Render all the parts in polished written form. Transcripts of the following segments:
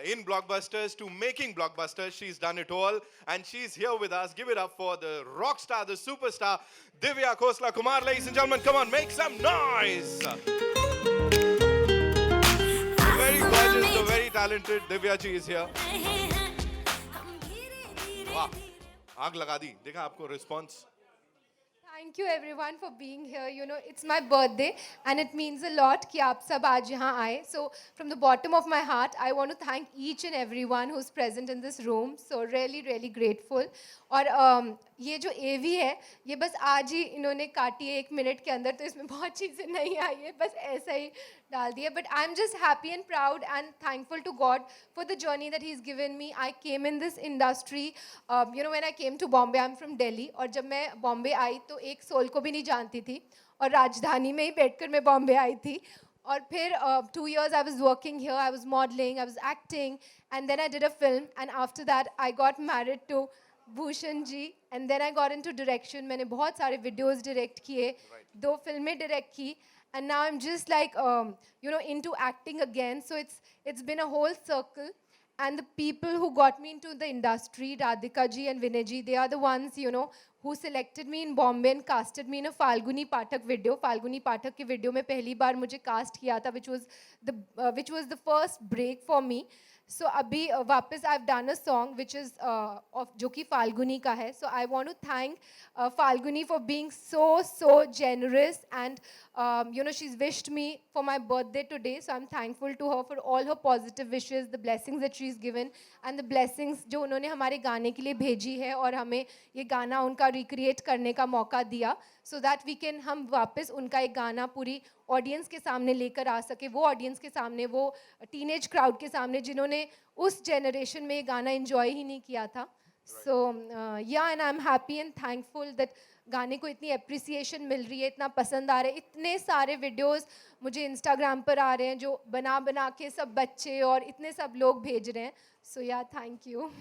in blockbusters to making blockbusters. She's done it all, and she's here with us. Give it up for the rock star, the superstar, Divya Khosla Kumar. Ladies and gentlemen, come on, make some noise. The very gorgeous, the very talented Divya ji is here. वाह, आग लगा दी. देखा आपको response. Thank you everyone for being here. You know, it's my birthday and it means a lot कि आप सब आज यहाँ आए. So from the bottom of my heart, I want to thank each and everyone who's present in this room. So really, really grateful. और ये जो AV है, ये बस आज ही इन्होंने काटी है 1 मिनट के अंदर, तो इसमें बहुत चीज़ें नहीं आई है, बस ऐसा ही डाल दिया. But I'm just happy and proud and thankful to God for the journey that He's given me. I came in this industry, you know, when I came to Bombay, I'm from Delhi. और जब मैं बॉम्बे आई तो एक soul को भी नहीं जानती थी और राजधानी में ही बैठकर मैं बॉम्बे आई थी. और फिर 2 years I was working here, I was modeling, I was acting, and then I did a film, and after that I got married to Bhushan ji, and then I got into direction. मैंने बहुत सारे videos direct किए, 2 फिल्में direct की, and now I'm just like you know, into acting again. So it's been a whole circle. And the people who got me into the industry, Radhika ji and Vinay ji, they are the ones, you know, who selected me in Bombay and casted me in a Falguni Pathak video. Falguni Pathak के video में पहली बार मुझे cast किया था, which was the first break for me. So अभी वापस I've done a song which is of जो कि फाल्गुनी का है. So I want to thank Falguni for being so generous, and you know, she's wished me for my birthday today. So I'm thankful to her for all her positive wishes, the blessings that she's given, and the blessings जो उन्होंने हमारे गाने के लिए भेजी है और हमें ये गाना उनका recreate करने का मौका दिया, so that we can हम वापस उनका एक गाना पूरी ऑडियंस के सामने लेकर आ सके. वो ऑडियंस के सामने, वो टीनेज क्राउड के सामने जिन्होंने उस जनरेशन में ये गाना एंजॉय ही नहीं किया था. सो या, and I am happy and thankful that गाने को इतनी अप्रिसिएशन मिल रही है, इतना पसंद आ रहा है. इतने सारे वीडियोस मुझे इंस्टाग्राम पर आ रहे हैं जो बना के सब बच्चे और इतने सब लोग भेज रहे हैं. सो या, थैंक यू.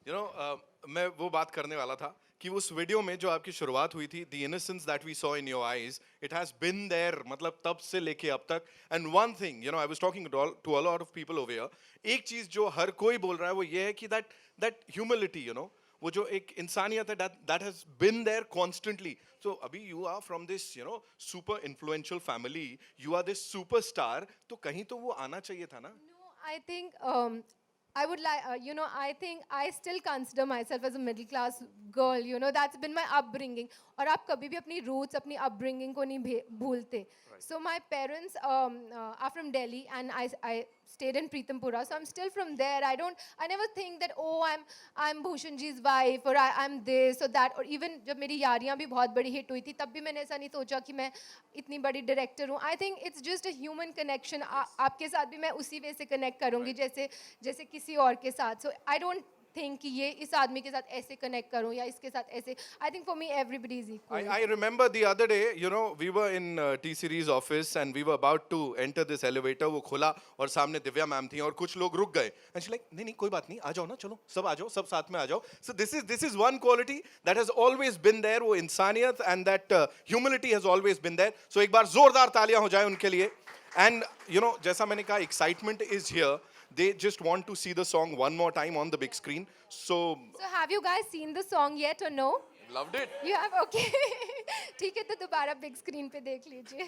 You know, मैं वो बात करने वाला था कि उस वीडियो में जो आपकी शुरुआत हुई थी, the innocence that we saw in your eyes, it has been there, मतलब तब से लेके अब तक. And one thing, you know, I was talking to a lot of people over here. एक चीज जो हर कोई बोल रहा है वो ये है कि that humility, you know, वो जो एक इंसानियत है, that has been there constantly. So अभी you are from this, you know, super influential family, you are this superstar, तो कहीं तो वो आना चाहिए था ना? No, I think I would like, you know, I think I still consider myself as a middle class girl, you know, that's been my upbringing. और आप कभी भी अपनी roots, अपनी upbringing को नहीं भूलते. So my parents are from Delhi, and I stayed in Pritampura, so I'm still from there. I never think that, oh, I'm Bhushan ji's wife, or I'm this or that. और even जब मेरी यारियाँ भी बहुत बड़ी hit हुई थी, तब भी मैंने ऐसा नहीं सोचा कि मैं इतनी बड़ी director हूँ. I think it's just a human connection. आपके साथ भी मैं उसी वे से connect करूँगी जैसे किसी और के साथ. So I don't think कि ये इस आदमी के साथ ऐसे connect करूँ या इसके साथ ऐसे. I think for me everybody is equal. I remember the other day, you know, we were in T-Series office and we were about to enter this elevator. वो खुला और सामने दिव्या मैम थी और कुछ लोग रुक गए. And she like, नहीं कोई बात नहीं, आ जाओ ना, चलो सब आ जाओ, सब साथ में आ जाओ. So this is one quality that has always been there, वो इंसानियत, and that humility has always been there. So एक बार जोरदार तालियां हो जाए उनके लिए. And you know, जैसा मैंने कहा, excitement is here. They just want to see the song one more time on the big screen. So have you guys seen the song yet or no? Loved it. You have, okay. ठीक है, तो दोबारा big screen पे देख लीजिए.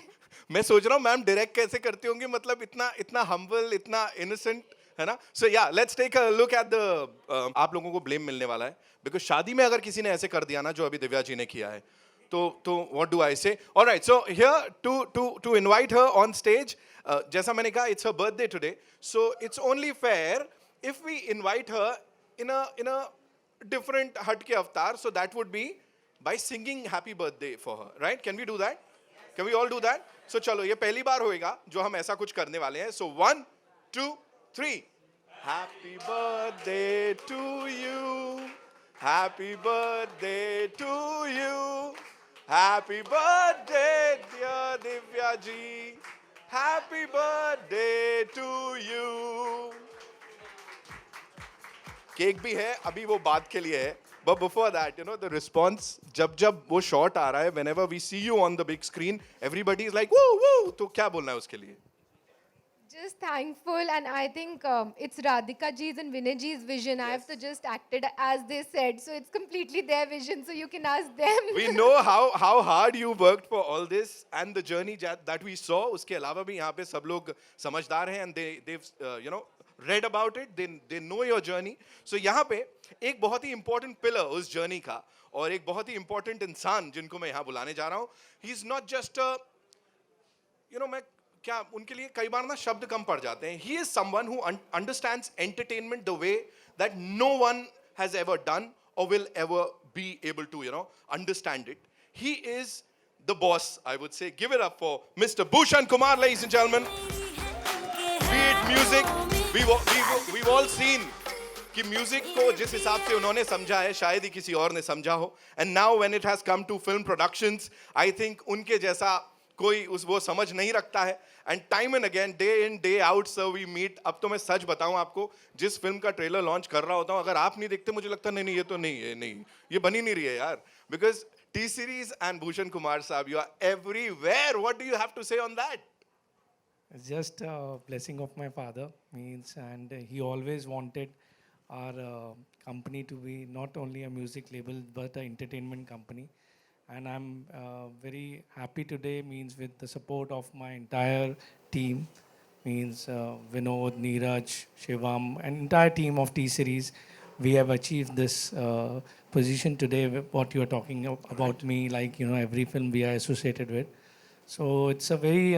मैं सोच रहा हूँ मैम डायरेक्ट कैसे करती होंगी, मतलब इतना humble, इतना innocent, है ना? So yeah, let's take a look at the आप लोगों को blame मिलने वाला है, because शादी में अगर किसी ने ऐसे कर दिया ना जो अभी दिव्या जी ने किया है, तो what do I say? All right, so here to invite her on stage, जैसा मैंने कहा, it's her birthday today, so it's only fair if we invite her in a different हटके अवतार. So that would be by singing happy birthday for her, right? Can we do that? Can we all do that? So चलो, ये पहली बार होएगा जो हम ऐसा कुछ करने वाले हैं. So 1, 2, 3. Happy birthday to you. Happy birthday to you. Happy birthday, dear Divya ji. Happy birthday to you. Cake भी है, अभी वो बात के लिए है. But before that, you know, the response, जब वो shot आ रहा है, whenever we see you on the big screen, everybody is like, woo, woo. तो क्या बोलना है उसके लिए? Just thankful, and I think it's Radhika ji's and Vinay ji's vision. I have to just acted as they said, so it's completely their vision. So you can ask them. We know how hard you worked for all this and the journey that we saw. उसके अलावा भी यहाँ पे सब लोग समझदार हैं and they've read about it. They know your journey. So यहाँ पे एक बहुत ही important pillar उस journey का और एक बहुत ही important इंसान जिनको मैं यहाँ बुलाने जा रहा हूँ. He's not just a मैं क्या उनके लिए कई बार ना शब्द कम पड़ जाते हैं. He is someone who understands entertainment the way that no one has ever done or will ever be able to understand it. He is the boss, I would say. Give it up for Mr. Bhushan Kumar, ladies and gentlemen. Be it music, we've all seen कि music को जिस हिसाब से उन्होंने समझा है शायद ही किसी और ने समझा हो. And now when it has come to film productions, I think उनके जैसा कोई वो समझ नहीं रखता है. And time and again, day in day out sir we meet. अब तो मैं सच बताऊं आपको, जिस फिल्म का ट्रेलर लॉन्च कर रहा होता हूं, अगर आप नहीं देखते मुझे लगता नहीं ये तो नहीं ये बनी नहीं रही है यार. Because T series and Bhushan Kumar साहब, you are everywhere. What do you have to say on that? It's just a blessing of my father, means, and he always wanted our company to be not only a music label but an entertainment company. And I'm very happy today, means with the support of my entire team, means Vinod, Neeraj, Shivam, and entire team of T Series. We have achieved this position today. What you are talking about me, like every film we are associated with. So it's a very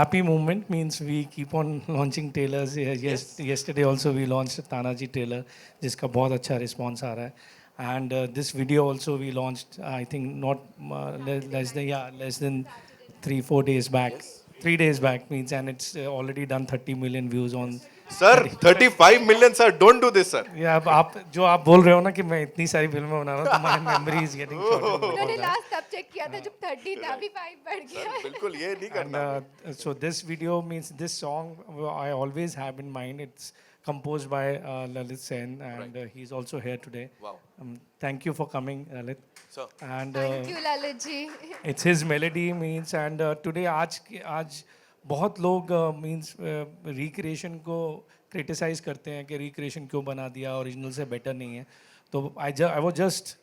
happy moment, means we keep on launching trailers. Yesterday also we launched Tanaji trailer, जिसका बहुत अच्छा response आ रहा है. And this video also we launched, I think not less than 3-4 days back. 3 days back, means, and it's already done 30 million views on. Sir 35 million sir, don't do this sir. या आप जो आप बोल रहे हो ना कि मैं इतनी सारी फिल्में बना रहा हूँ, तो माय मेमोरी इज गेटिंग उन्होंने शॉर्ट. लास्ट तब चेक किया था जब 30 था, अभी 5 बढ़ गया. बिल्कुल ये नहीं करना. So this video, means this song I always have in mind. It's composed by Lalit Sen, and he's also here today. Wow. Thank you for coming, Lalit. Sir. And Thank you, Lalit ji. it's his melody, means, and today आज बहुत लोग means recreation को criticize करते हैं कि recreation क्यों बना दिया, original से better नहीं है. तो I was just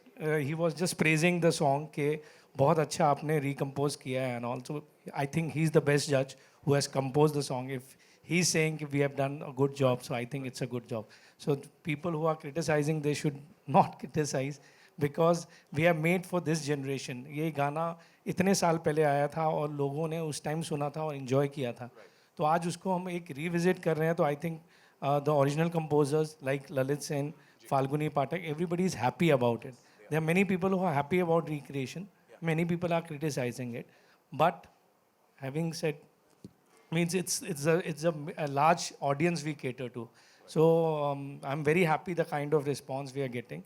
he was just praising the song कि बहुत अच्छा आपने recompose किया है, and also I think he's the best judge who has composed the song. If he's saying we have done a good job, so I think it's a good job. So people who are criticizing, they should not criticize, because we are made for this generation. ये गाना इतने साल पहले आया था और लोगों ने उस टाइम सुना था और इन्जॉय किया था. तो आज उसको हम एक रिविजिट कर रहे हैं. तो I think the original composers like Lalit Sen, Falguni Pathak, everybody is happy about it. There are many people who are happy about recreation, many people are criticising it. But having said, means it's a large audience we cater to. So I'm very happy the kind of response we are getting.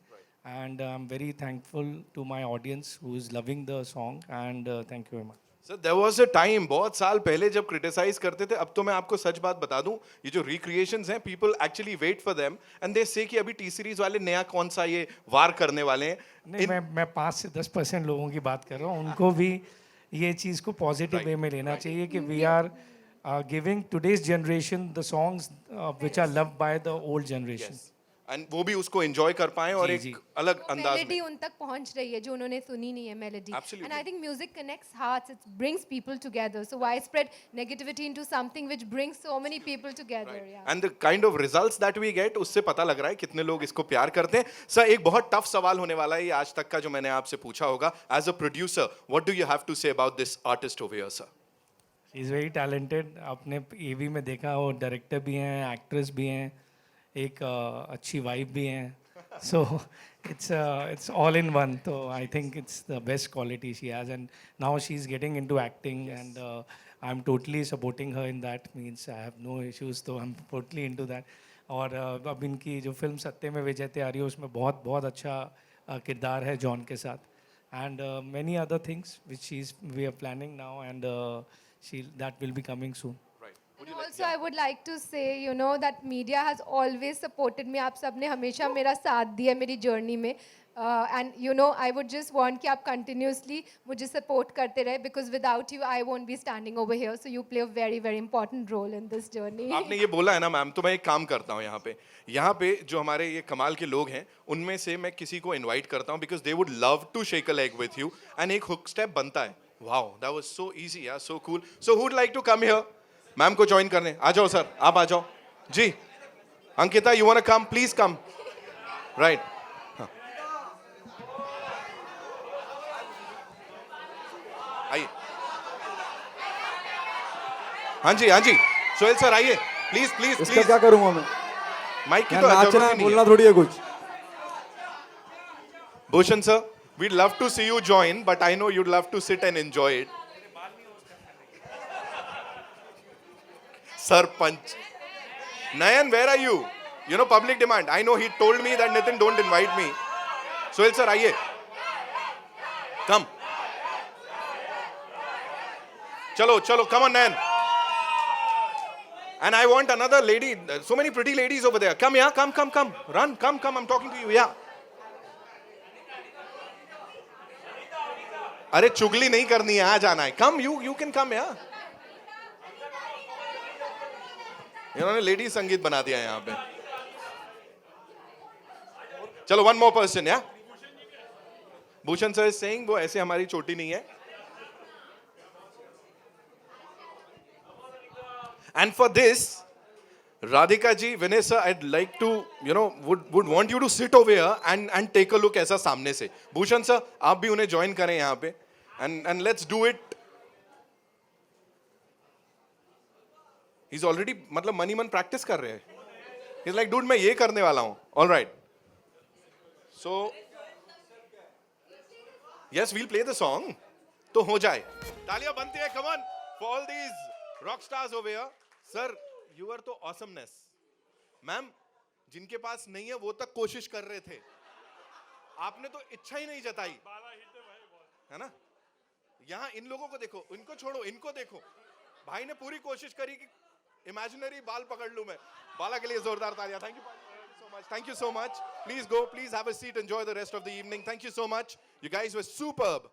And I'm very thankful to my audience who is loving the song, and thank you very much. Sir there was a time, बहुत साल पहले, जब criticise करते थे. अब तो मैं आपको सच बात बता दूं, ये जो रिक्रिएशंस हैं, people actually wait for them and they say कि अभी टी सीरीज वाले नया कौन सा ये वार करने वाले हैं. नहीं, मैं 5 से 10% लोगों की बात कर रहा हूँ. उनको भी ये चीज़ को पॉजिटिव वे में लेना चाहिए कि we are giving today's generation the songs which are loved by the old generation. And वो भी उसको एंजॉय कर पाए और जी. एक अलग अंदाज मेलोडी में. उन तक पहुंच रही है जो उन्होंने सुनी नहीं है melody. Absolutely. And I think music connects hearts, it brings people together. So why spread negativity into something which brings so many people together? Yeah. And the kind of results that we get, उससे पता लग रहा है कितने लोग इसको प्यार करते हैं. सर एक बहुत टफ सवाल होने वाला है ये आज तक का जो मैंने आपसे पूछा होगा. As a producer, what do you have to say about this artist over here sir? She is very talented. आपने AV में देखा, वो डायरेक्टर भी हैं, एक्ट्रेस भी हैं, एक अच्छी वाइफ भी हैं. So it's all in one. So I think it's the best quality she has, and now she's getting into acting, and I'm totally supporting her in that. Means I have no issues, so I'm totally into that. और अब इनकी जो film सत्ते में विजय तैयारी है, उसमें बहुत बहुत अच्छा किरदार है जॉन के साथ. And many other things which we are planning now, and that will be coming soon. And also I would like to say, that media has always supported me. आप सबने हमेशा मेरा साथ दिया मेरी जर्नी में. And you know, I would just want कि आप continuously मुझे support करते रहे, because without you I won't be standing over here. So you play a very very important role in this journey. आपने ये बोला है ना मैम, तो मैं एक काम करता हूँ यहाँ पे जो हमारे ये कमाल के लोग हैं उनमें से मैं किसी को इनवाइट करता हूँ because they would love to shake a leg with you and एक हुक स्टेप बनता है. Wow, that was so easy यार, so cool. So who would like to come here ma'am को ज्वाइन करने? आ जाओ सर, आप आ जाओ जी. Ankita, you want to come? Please come. Right. आइए. हाँ जी, हाँ जी, सोहेल सर आइए, प्लीज प्लीज इसका प्लीज. क्या करूंगा मैं? माइक की यहाँ तो नाचना जरूरत है, ही नहीं बोलना है. थोड़ी है कुछ. Bhushan sir, we'd love to see you join, but I know you'd love to sit and enjoy it. Sarpanch. Nayan, where are you? You know, public demand. I know he told me that Nitin don't invite me. Sohel sir, आइए. Come. Chalo, chalo, come on, Nayan. And I want another lady. So many pretty ladies over there. Come, yeah, come, come, come. Run, come, come. I'm talking to you. Yeah. अरे चुगली नहीं करनी है, आ जाना है. कम, you can come यार. इन्होंने lady संगीत बना दिया है यहाँ पे. चलो, वन मोर पर्सन. या भूषण सर इज सेइंग वो ऐसे हमारी चोटी नहीं है. And for this, Radhika ji, Vinay sir, I'd like to, would want you to sit over here and take a look ऐसा सामने से. Bhushan sir, आप भी उन्हें join करें यहाँ पे, and let's do it. He's already, मतलब मनी मन practice कर रहे हैं. He's like, dude, मैं ये करने वाला हूँ. All right. So, yes, we'll play the song. तो हो जाए. तालियां बनती है, come on, for all these rock stars over here. Sir, you are तो awesomeness. मैम, जिनके पास नहीं है वो तक कोशिश कर रहे थे. आपने तो इच्छा ही नहीं जताई, है ना? यहाँ इन लोगों को देखो, इनको छोड़ो, इनको देखो. भाई ने पूरी कोशिश करी कि इमेजिनरी बाल पकड़ लूं मैं. बाला के लिए जोरदार तालियां. Thank you so much. Thank you so much. Please go. Please have a seat. Enjoy the rest of the evening. Thank you so much. You guys were superb.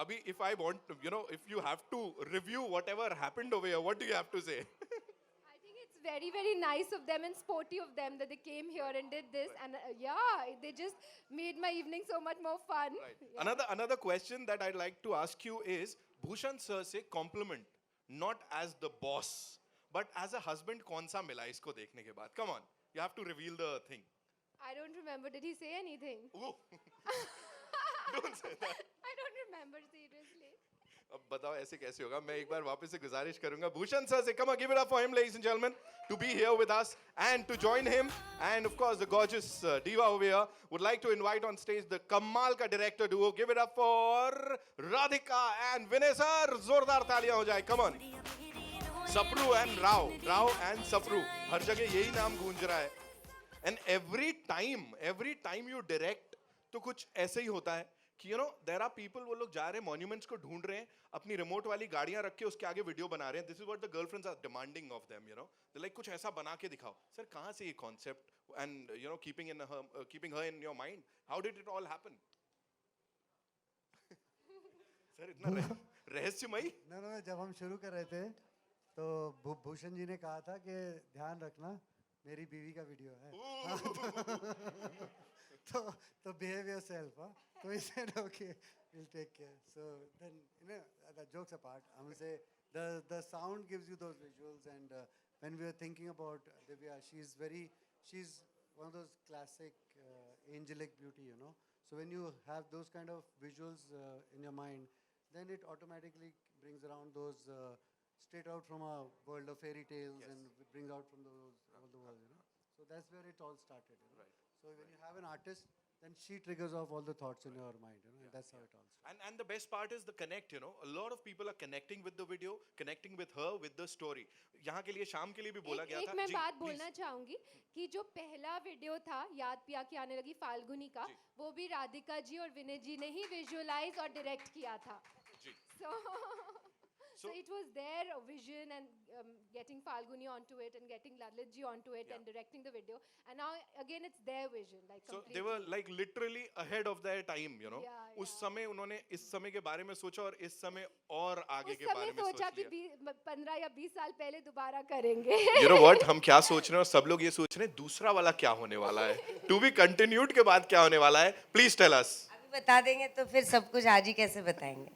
Abhi, if I want to, if you have to review whatever happened over here, what do you have to say? I think it's very, very nice of them and sporty of them that they came here and did this. And yeah, they just made my evening so much more fun. Right. Yeah. Another question that I'd like to ask you is, Bhushan sir से compliment, not as the boss, but as a husband, कौन सा मिला इसको देखने के बाद? Come on, you have to reveal the thing. I don't remember. Did he say anything? Ooh. Don't say that. I don't remember, seriously. अब बताओ ऐसे कैसे होगा? मैं एक बार वापस से गुजारिश करूंगा भूषण सर से, come on, give it up for him, ladies and gentlemen, to be here with us and to join him. And of course, the gorgeous diva over here would like to invite on stage the Kamal ka director duo. Give it up for Radhika and Vinay sir. जोरदार तालियां हो जाए. Come on. Sapru and Rao and Sapru. हर जगह यही नाम गूंज रहा है. And every time you direct, तो कुछ ऐसे ही होता है कि there are people, वो लोग जा रहे हैं मॉन्यूमेंट्स को ढूंढ रहे हैं, अपनी रिमोट वाली गाड़ियां रख के उसके आगे वीडियो बना रहे हैं. This is what the girlfriends are demanding of them. They like कुछ ऐसा बना के दिखाओ. सर, कहां से ये concept and keeping her in your mind, how did it all happen? Sir, इतना रहस्यमयी. ना जब हम शुरू कर रहे थे तो भूषण जी ने कहा था कि ध्यान रखना मेरी बीवी का वीडियो है. तो behave yourself. So we said, okay, we'll take care. So then, the jokes apart, I will say the sound gives you those visuals. And when we were thinking about Divya, she's one of those classic angelic beauty, So when you have those kind of visuals in your mind, then it automatically brings around those straight out from a world of fairy tales. Yes. And it brings out from all the world, So that's where it all started. Right. So when you have an artist, then she triggers off all the thoughts in your mind. Yeah. That's how it all starts. And the best part is the connect. A lot of people are connecting with the video, connecting with her, with the story. यहाँ के लिए शाम के लिए भी बोला गया था. एक मैं बात बोलना चाहूंगी कि जो पहला वीडियो था याद पिया के आने लगी फाल्गुनी का, वो भी राधिका जी और विनय जी ने ही विजुअलाइज और डायरेक्ट किया था. जी. So it was their vision and getting Falguni onto it and getting Lalit ji onto it and directing the video. And now again it's their vision, like So completely. they were like literally ahead of their time, you know. Yeah, उस समय उन्होंने इस समय के बारे में सोचा और इस समय और आगे उस के बारे समय में सोच सोचा कि लिया. 15 या 20 साल पहले दोबारा करेंगे. You know what? हम क्या सोच रहे हैं और सब लोग ये सोच रहे हैं दूसरा वाला क्या होने वाला है. To be continued के बाद क्या होने वाला है? Please tell us. अभी बता देंगे तो फिर सब कुछ आज ही कैसे बताएंगे.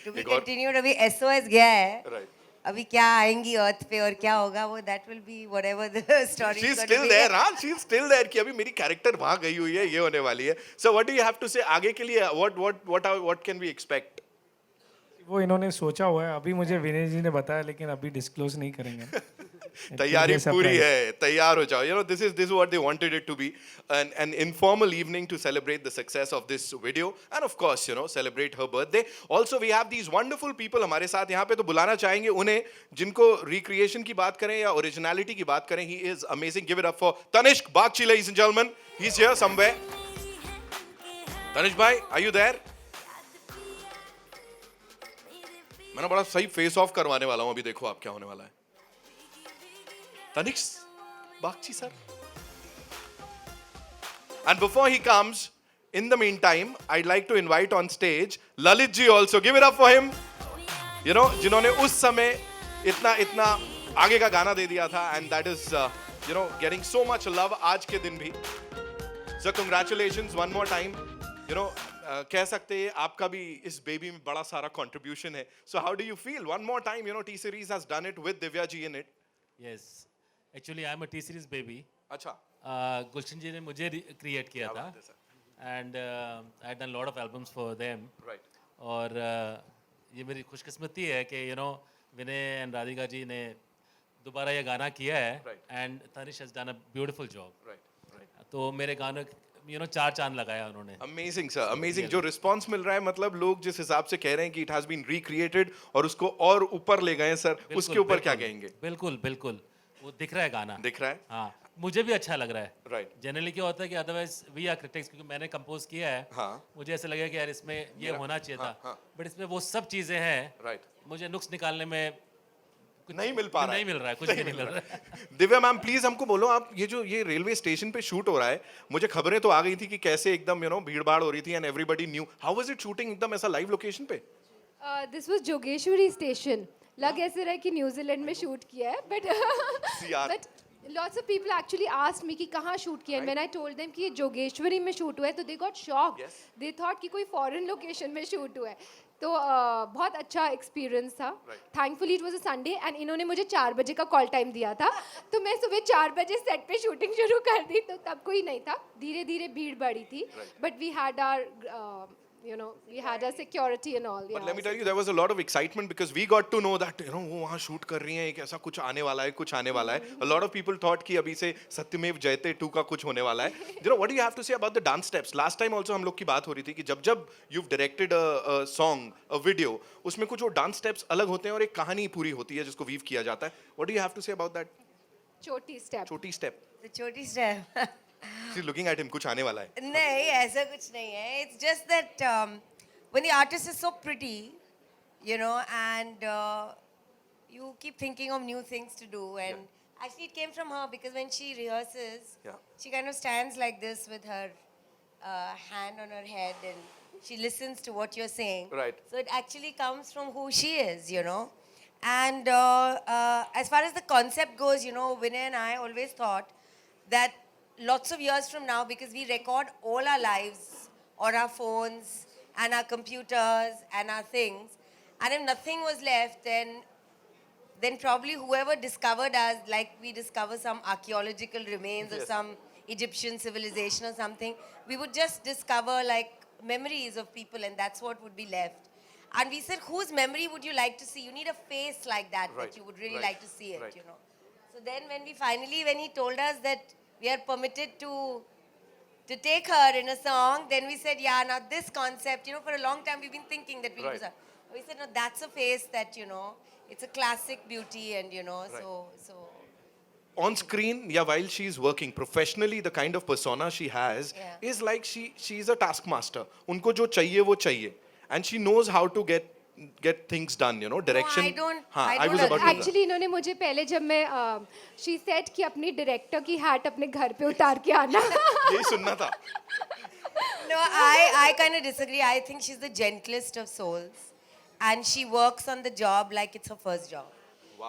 टू बी एक और- कंटिन्यूड. अभी एसओएस गया है. Right. अभी क्या आएंगी अर्थ पे और क्या होगा वो that will be whatever the story. She's still there, हाँ. She's still there कि अभी मेरी कैरेक्टर वहाँ गई हुई है, ये होने वाली है. So what do you have to say आगे के लिए? What can we expect? वो इन्होंने सोचा हुआ है, अभी मुझे विनय जी ने बताया, लेकिन अभी डिस्क्लोज नहीं करेंगे. तैयारी It will be a पूरी surprise. है, तैयार हो जाओ. You know, this is what they wanted it to be, an informal evening to celebrate the success of this video, and of course, you know, celebrate her birthday. Also, we have these wonderful people हमारे साथ यहाँ पे, तो बुलाना चाहेंगे उन्हें जिनको recreation की बात करें या originality की बात करें. He is amazing. Give it up for Tanishq Bagchi, ladies and gentlemen. He's here somewhere. Tanishq bhai, are you there? मैं ना बड़ा सही फेस ऑफ करवाने वाला हूँ अभी. देखो आप क्या होने वाला है. Tanishq Bagchi sir. And before he comes, in the meantime, I'd like to invite on stage Lalit ji also. Give it up for him. You know, जिन्होंने उस समय इतना आगे का गाना दे दिया था, and that is, you know, getting so much love आज के दिन भी. So congratulations one more time. You know, कह सकते हैं आपका भी इस बेबी में बड़ा सारा contribution है. So how do you feel? One more time, you know, T Series has done it with Divya ji in it. Yes, actually I'm a T series baby. अच्छा. गुलशन जी ने मुझे क्रिएट किया था बात है sir. And I had done lot of albums for them. Right. और ये मेरी खुशकिस्मती है कि you know Vinay and Radhika ji ने दोबारा ये गाना किया है Right. And Tanish has done a beautiful job. Right. तो मेरे गाने यू नो 4 चांद लगाया उन्होंने. Amazing sir, amazing. जो रिस्पांस मिल रहा है, मतलब लोग जिस हिसाब से कह रहे हैं कि इट हैज बीन रिक्रिएटेड और उसको और ऊपर ले गए सर, उसके ऊपर क्या कहेंगे? बिल्कुल बिल्कुल वो दिख रहा है गाना. दिख रहा है. हाँ, मुझे भी अच्छा लग रहा है. Right. जनरली क्या होता है कि अदरवाइज वी आर क्रिटिक्स, क्योंकि मैंने कंपोज किया है. हाँ. मुझे ऐसा लगा कि यार इसमें ये होना चाहिए हाँ, था, हाँ. बट इसमें वो सब चीजें हैं. Right. मुझे नुक्स निकालने में कुछ नहीं मिल पा रहा नहीं मिल रहा है, कुछ भी नहीं मिल रहा है. दिव्या मैम प्लीज हमको बोलो, आप ये रेलवे स्टेशन पे शूट हो रहा है, मुझे खबरें तो आ गई थी कि कैसे एकदम यू नो भीड़ भाड़ हो रही थी and everybody new. How was it shooting एकदम ऐसा लाइव लोकेशन पे? This was Jogeshwari station. लग ऐसे रहा है कि न्यूजीलैंड में शूट किया है, but lots of people actually asked me कि कहाँ शूट किया है. When I told them कि ये जोगेश्वरी में शूट हुआ है, तो they got shocked. Yes. They thought कि कोई foreign location में शूट हुआ है. तो बहुत अच्छा एक्सपीरियंस था. Thankfully it was a Sunday and इन्होंने मुझे 4 बजे का कॉल टाइम दिया था, तो मैं सुबह 4 बजे सेट पे शूटिंग शुरू कर दी. तो तब कोई नहीं था, धीरे धीरे भीड़ बढ़ी थी, but we had our you know, we had our security and all. But let me tell you, there was a lot of excitement because we got to know that, you know, वो वहाँ shoot कर रही हैं, एक ऐसा कुछ आने वाला है, कुछ आने वाला है. A lot of people thought कि अभी से सत्यमेव जयते 2 का कुछ होने वाला है. You know, what do you have to say about the dance steps? Last time also हम लोग की बात हो रही थी कि जब you've directed a song, a video, उसमें कुछ वो dance steps अलग होते हैं और एक कहानी पूरी होती है जिसको weave किया जाता है. What do you have to say about that? छोटी स्टेप. छोटी step. तो छोटी step. She's looking at him, कुछ आने वाला है. नहीं, ऐसा कुछ नहीं है. It's just that when the artist is so pretty, you know, and you keep thinking of new things to do, and actually it came from her because when she rehearses, Yeah. she kind of stands like this with her hand on her head and she listens to what you're saying. Right. So it actually comes from who she is, you know. And as far as the concept goes, you know, Vinay and I always thought that lots of years from now, because we record all our lives on our phones and our computers and our things, and if nothing was left, then probably whoever discovered us, like we discover some archaeological remains of some Egyptian civilization or something, we would just discover like memories of people, and that's what would be left. And we said, whose memory would you like to see? You need a face like that, Right, that you would really right, like to see it, right. you know. So then when he told us that we are permitted to take her in a song, then we said, yeah, now this concept, you know, for a long time we've been thinking that we'll Right. use her. We said, no, that's a face that, you know, it's a classic beauty, and, you know, Right. so. On screen, yeah, while she's working professionally, the kind of persona she has Yeah. is like she's a taskmaster. उनको जो चाहिए वो चाहिए, and she knows how to get get things done, you know, direction. I don't- हाँ, I I was don't about to do that. Actually इन्होंने मुझे पहले जब मैं शी सेड कि अपनी डायरेक्टर की हैट अपने घर पे उतार के आना यही सुनना था. No, I kind of disagree. I think she's the gentlest of souls. And she works on the job like it's her first job.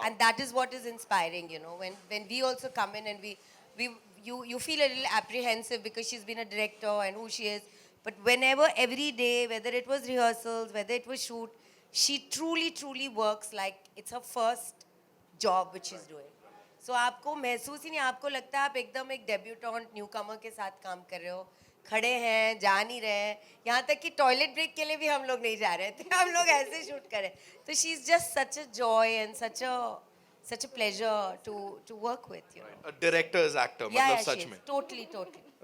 And that is what is inspiring, you know. When we also come in and you feel a little apprehensive because she's been a director and who she is. But whenever, every day, whether it was rehearsals, whether it was shoot, she truly, truly works like it's her first job which she's doing. So आपको महसूस ही नहीं, आपको लगता है आप एकदम एक debutant newcomer के साथ काम कर रहे हो, खड़े हैं, जा नहीं रहे हैं, यहाँ तक कि टॉयलेट ब्रेक के लिए भी हम लोग नहीं जा रहे थे, हम लोग ऐसे शूट करें. तो she is just such a joy and such a pleasure to work with, you know. A director's actor, Yeah, मतलब yeah, सच she में. is. Totally.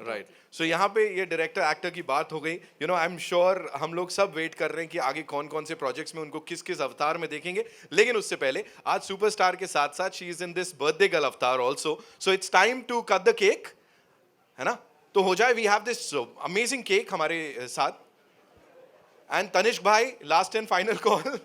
राइट सो यहाँ पे ये डायरेक्टर एक्टर की बात हो गई. You know, I am sure हम लोग सब वेट कर रहे हैं कि आगे कौन कौन से प्रोजेक्ट्स में उनको किस किस अवतार में देखेंगे. लेकिन उससे पहले आज सुपरस्टार के साथ साथ she is in this birthday girl avatar also. So it's time to cut the cake, है ना. तो हो जाए. We have this amazing cake हमारे साथ. एंड तनिष्क भाई, लास्ट एंड फाइनल कॉल.